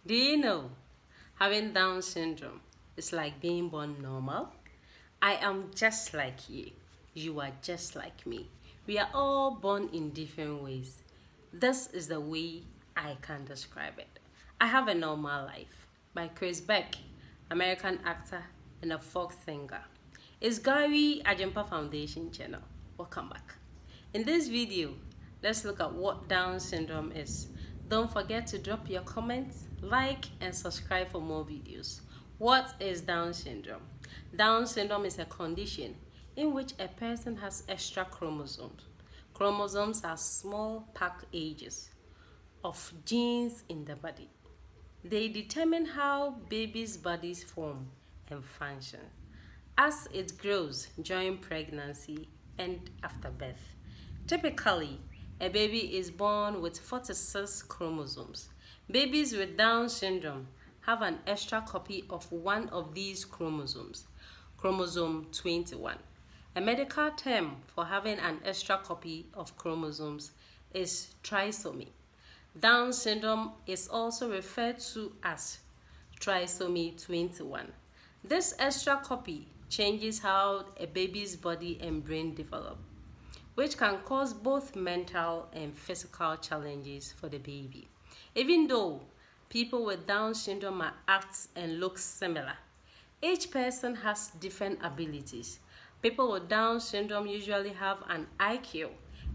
Do you know having Down syndrome is like being born normal? I am just like you. You are just like me. We are all born in different ways. This is the way I can describe it. I Have a Normal Life by Chris Beck, American actor and a folk singer. It's GARY-ADWENPA Foundation channel. Welcome back. In this video, let's look at what Down syndrome is. Don't forget to drop your comments, like, and subscribe for more videos. What is Down syndrome? Down syndrome is a condition in which a person has extra chromosomes. Chromosomes are small packages of genes in the body. They determine how babies' bodies form and function as it grows during pregnancy and after birth. Typically, a baby is born with 46 chromosomes. Babies with Down syndrome have an extra copy of one of these chromosomes, chromosome 21. A medical term for having an extra copy of chromosomes is trisomy. Down syndrome is also referred to as trisomy 21. This extra copy changes how a baby's body and brain develop, which can cause both mental and physical challenges for the baby. Even though people with Down syndrome act and look similar, each person has different abilities. People with Down syndrome usually have an IQ,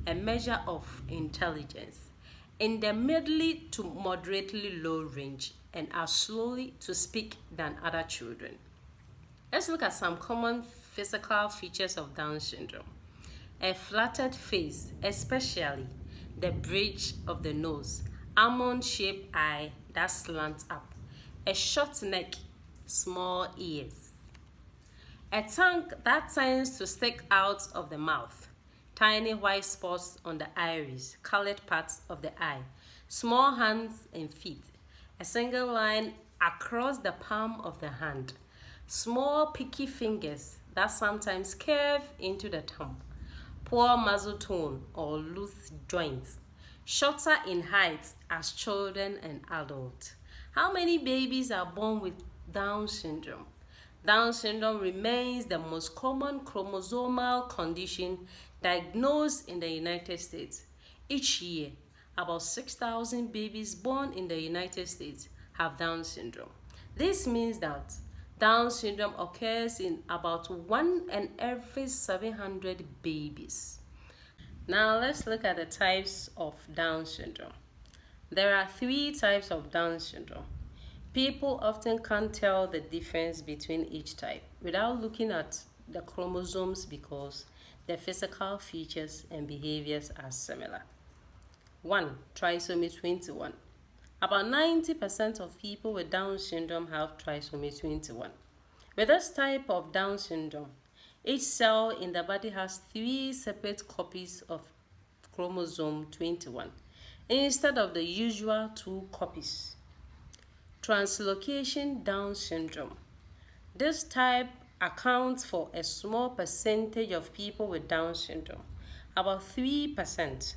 a measure of intelligence, in the middle to moderately low range and are slowly to speak than other children. Let's look at some common physical features of Down syndrome. A flattened face, especially the bridge of the nose, almond-shaped eye that slants up, a short neck, small ears, a tongue that tends to stick out of the mouth, tiny white spots on the iris, colored parts of the eye, small hands and feet, a single line across the palm of the hand, small picky fingers that sometimes curve into the thumb, poor muscle tone or loose joints, shorter in height as children and adults. How many babies are born with Down syndrome? Down syndrome remains the most common chromosomal condition diagnosed in the United States. Each year, about 6,000 babies born in the United States have Down syndrome. This means that Down syndrome occurs in about 1 in every 700 babies. Now let's look at the types of Down syndrome. There are 3 types of Down syndrome. People often can't tell the difference between each type without looking at the chromosomes because the physical features and behaviors are similar. 1. Trisomy 21. About 90% of people with Down syndrome have trisomy 21. With this type of Down syndrome, each cell in the body has 3 separate copies of chromosome 21 instead of the usual 2 copies. Translocation Down syndrome. This type accounts for a small percentage of people with Down syndrome, about 3%.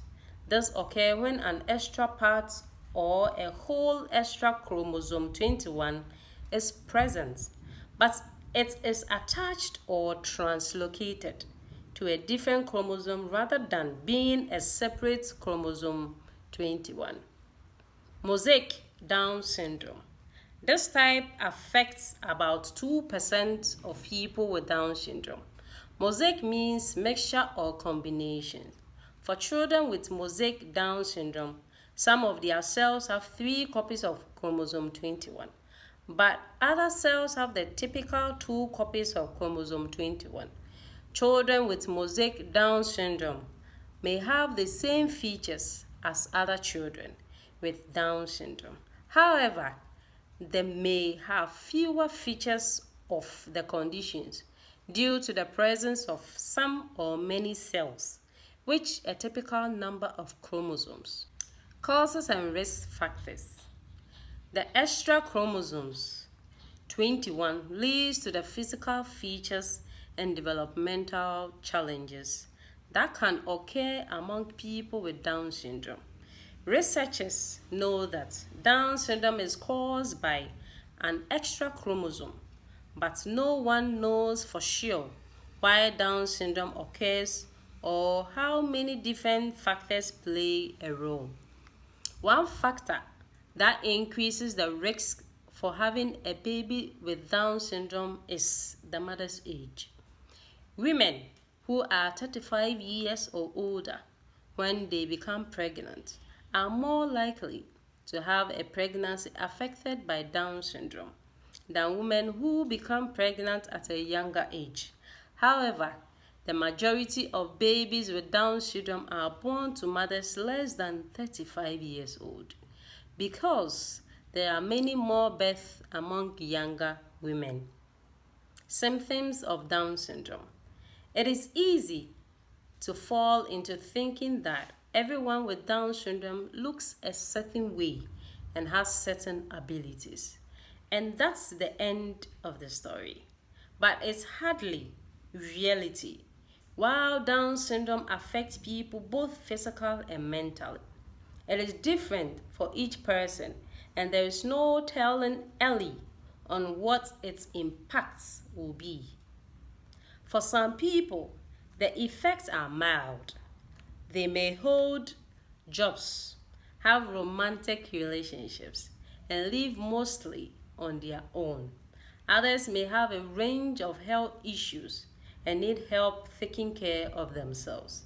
This occurs when an extra part or a whole extra chromosome 21 is present, but it is attached or translocated to a different chromosome rather than being a separate chromosome 21. Mosaic Down syndrome. This type affects about 2% of people with Down syndrome. Mosaic means mixture or combination. For children with mosaic Down syndrome, some of their cells have 3 copies of chromosome 21, but other cells have the typical 2 copies of chromosome 21. Children with mosaic Down syndrome may have the same features as other children with Down syndrome. However, they may have fewer features of the conditions due to the presence of some or many cells, which a typical number of chromosomes. Causes and risk factors. The extra chromosomes 21 leads to the physical features and developmental challenges that can occur among people with Down syndrome. Researchers know that Down syndrome is caused by an extra chromosome, but no one knows for sure why Down syndrome occurs or how many different factors play a role. One factor that increases the risk for having a baby with Down syndrome is the mother's age. Women who are 35 years or older when they become pregnant are more likely to have a pregnancy affected by Down syndrome than women who become pregnant at a younger age. However, the majority of babies with Down syndrome are born to mothers less than 35 years old because there are many more births among younger women. Symptoms of Down syndrome. It is easy to fall into thinking that everyone with Down syndrome looks a certain way and has certain abilities. And that's the end of the story. But it's hardly reality. While Down syndrome affects people both physical and mentally, it is different for each person, and there is no telling early on what its impacts will be. For some people, the effects are mild. They may hold jobs, have romantic relationships, and live mostly on their own. Others may have a range of health issues and need help taking care of themselves.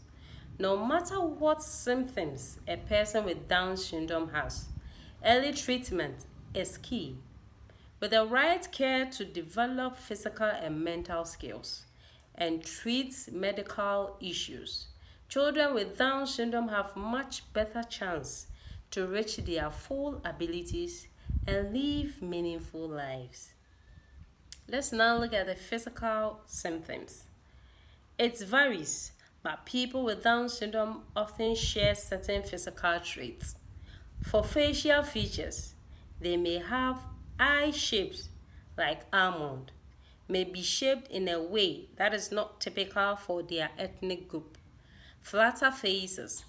No matter what symptoms a person with Down syndrome has, early treatment is key. With the right care to develop physical and mental skills and treat medical issues, children with Down syndrome have much better chance to reach their full abilities and live meaningful lives. Let's now look at the physical symptoms. It varies, but people with Down syndrome often share certain physical traits. For facial features, they may have eye shapes like almond, may be shaped in a way that is not typical for their ethnic group. Flatter faces,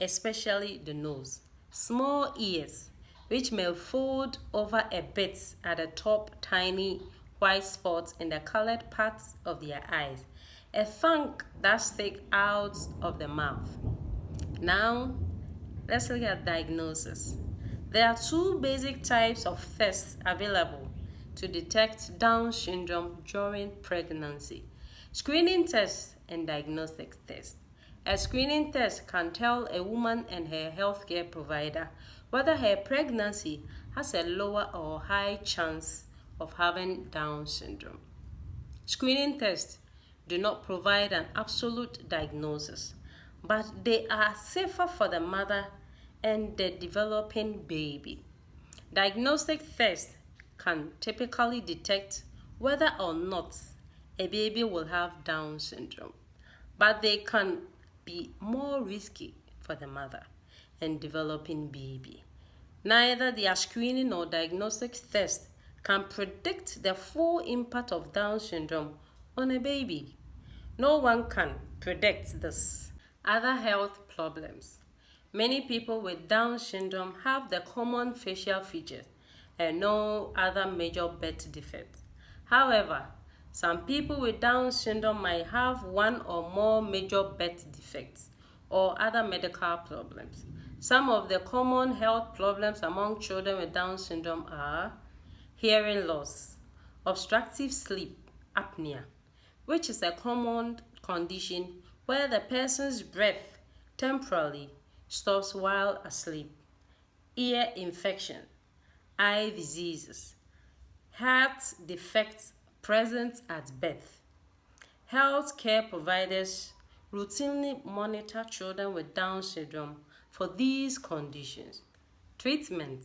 especially the nose. Small ears, which may fold over a bit at the top, tiny white spots in the colored parts of their eyes. A tongue that sticks out of the mouth. Now, let's look at diagnosis. There are two basic types of tests available to detect Down syndrome during pregnancy: screening test and diagnostic test. A screening test can tell a woman and her healthcare provider whether her pregnancy has a lower or high chance of having Down syndrome. Screening tests do not provide an absolute diagnosis, but they are safer for the mother and the developing baby. Diagnostic tests can typically detect whether or not a baby will have Down syndrome, but they can be more risky for the mother and developing baby. Neither their screening or diagnostic test can predict the full impact of Down syndrome on a baby. No one can predict this. Other health problems. Many people with Down syndrome have the common facial features and no other major birth defects. However, some people with Down syndrome might have one or more major birth defects or other medical problems. Some of the common health problems among children with Down syndrome are hearing loss, obstructive sleep apnea, which is a common condition where the person's breath temporarily stops while asleep, ear infection, eye diseases, heart defects present at birth. Health care providers routinely monitor children with Down syndrome for these conditions. Treatment.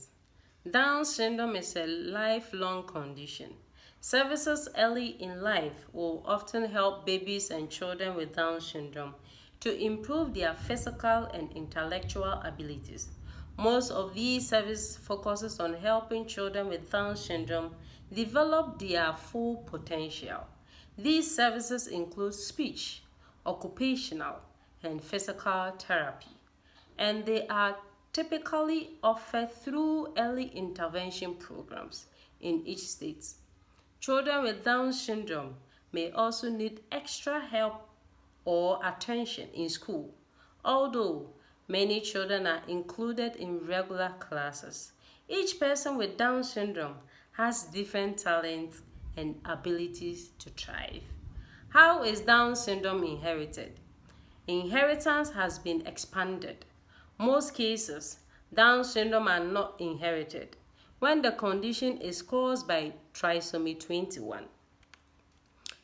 Down syndrome is a lifelong condition. Services early in life will often help babies and children with Down syndrome to improve their physical and intellectual abilities. Most of these services focuses on helping children with Down syndrome develop their full potential. These services include speech, occupational, and physical therapy, and they are typically offered through early intervention programs in each state. Children with Down syndrome may also need extra help or attention in school, although many children are included in regular classes. Each person with Down syndrome has different talents and abilities to thrive. How is Down syndrome inherited? Inheritance has been expanded. Most cases, Down syndrome are not inherited when the condition is caused by trisomy 21.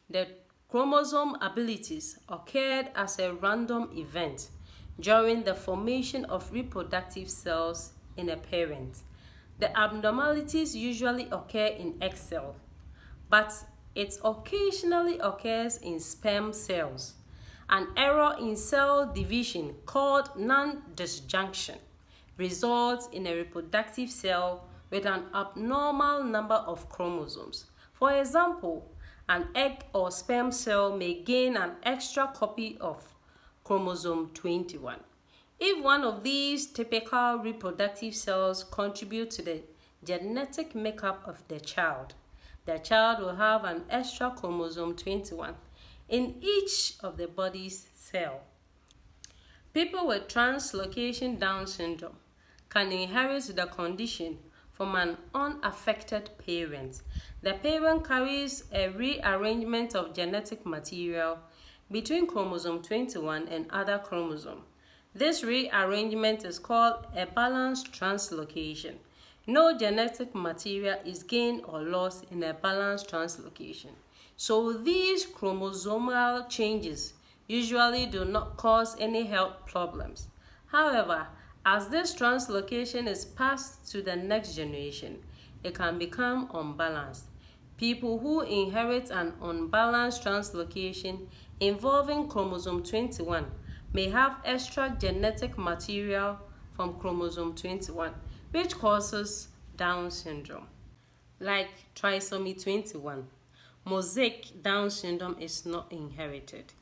The chromosome abilities occurred as a random event during the formation of reproductive cells in a parent. The abnormalities usually occur in egg cell, but it occasionally occurs in sperm cells. An error in cell division called non-disjunction results in a reproductive cell with an abnormal number of chromosomes. For example, an egg or sperm cell may gain an extra copy of chromosome 21. If one of these typical reproductive cells contribute to the genetic makeup of the child will have an extra chromosome 21 in each of the body's cell. People with translocation Down syndrome can inherit the condition from an unaffected parent. The parent carries a rearrangement of genetic material between chromosome 21 and other chromosomes. This rearrangement is called a balanced translocation. No genetic material is gained or lost in a balanced translocation. So these chromosomal changes usually do not cause any health problems. However, as this translocation is passed to the next generation, it can become unbalanced. People who inherit an unbalanced translocation involving chromosome 21 may have extra genetic material from chromosome 21, which causes Down syndrome. Like trisomy 21, mosaic Down syndrome is not inherited.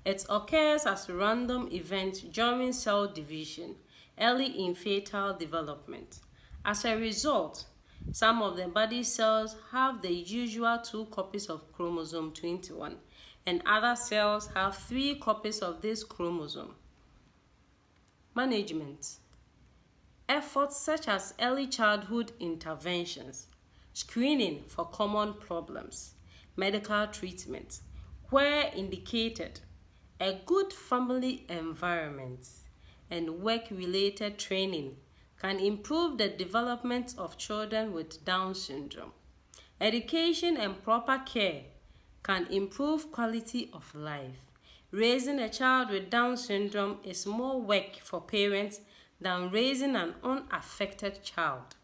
It occurs as a random event during cell division, early in fetal development. As a result, some of the body cells have the usual 2 copies of chromosome 21, and other cells have 3 copies of this chromosome. Management. Efforts such as early childhood interventions, screening for common problems, medical treatment, where indicated, a good family environment, and work-related training can improve the development of children with Down syndrome. Education and proper care can improve quality of life. Raising a child with Down syndrome is more work for parents than raising an unaffected child.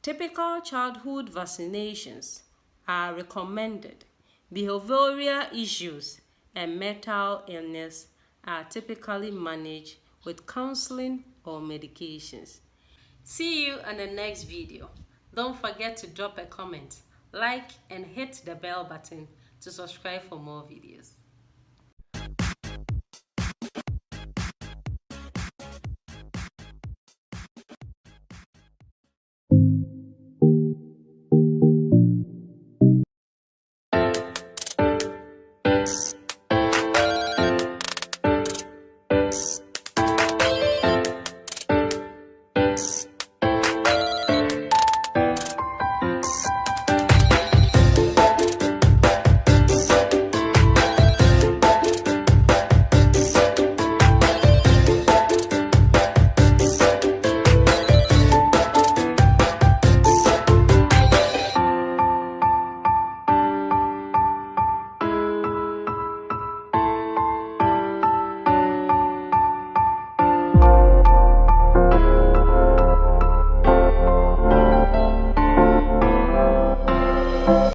Typical childhood vaccinations are recommended. Behavioral issues and mental illness are typically managed with counseling or medications. See you in the next video. Don't forget to drop a comment, like, and hit the bell button to subscribe for more videos.